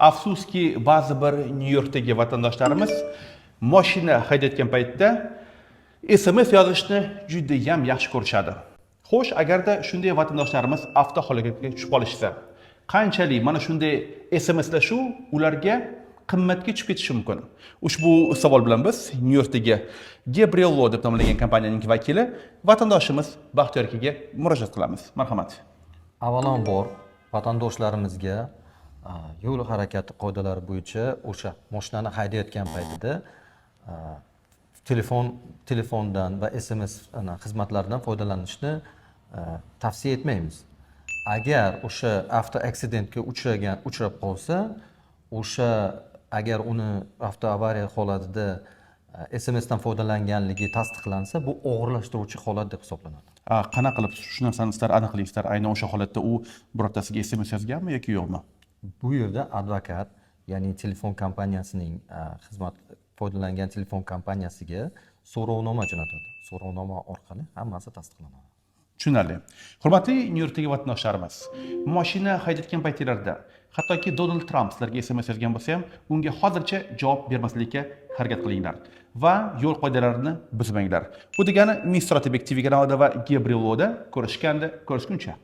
Afsuski, ba'zi bir Nyu-Yorkdagi vatandoshlarimiz mashina haydayotgan paytda SMS yozishni juda ham yaxshi ko'rishadi. Xo'sh, agarda shunday vatandoshlarimiz avtohalokatga tushib qolishsa, qanchalik mana shunday SMSlashuv ularga qimmatga tushib ketishi mumkin? Ushbu savol bilan biz Nyu-Yorkdagi Gabriel Law deb nomlangan kompaniyaning vakili vatandoshimiz Baxtiyor akaga murojaat qilamiz. Marhamat. Avvalambor vatandoshlarimizga yo'l harakati qoidalari bo'yicha o'sha mashinani haydayotgan paytida telefondan va SMS xizmatlaridan foydalanishni tavsiya etmaymiz. Agar o'sha avto aksidentga uchrab qolsa, o'sha agar uni avto avariya holatida SMSdan foydalanganligi tasdiqlansa, bu og'irlashtiruvchi holat deb hisoblanadi. Qanaqa qilib shu narsani sizlar aniqlaysizlar? Aynan o'sha holatda u birortasiga SMS yozganmi yoki yo'qmi? Bu yerda advokat, ya'ni telefon kompaniyasining foydalangan telefon kompaniyasiga so'rovnoma jo'natadi. So'rovnoma orqali hammasi tasdiqlanadi. Tushunarli. Hurmatli Nyu-Yorkdagi vatandoshlarimiz, mashina haydayotgan paytlarda hattoki Donald Trump sizlarga SMS yozgan bo'lsa ham, unga hozircha javob bermaslikka harakat qilinglar va yo'l qoidalarini buzmanglar. Bu degani Mr. Otabek TV kanalida va Gabriel Law'da ko'rishguncha.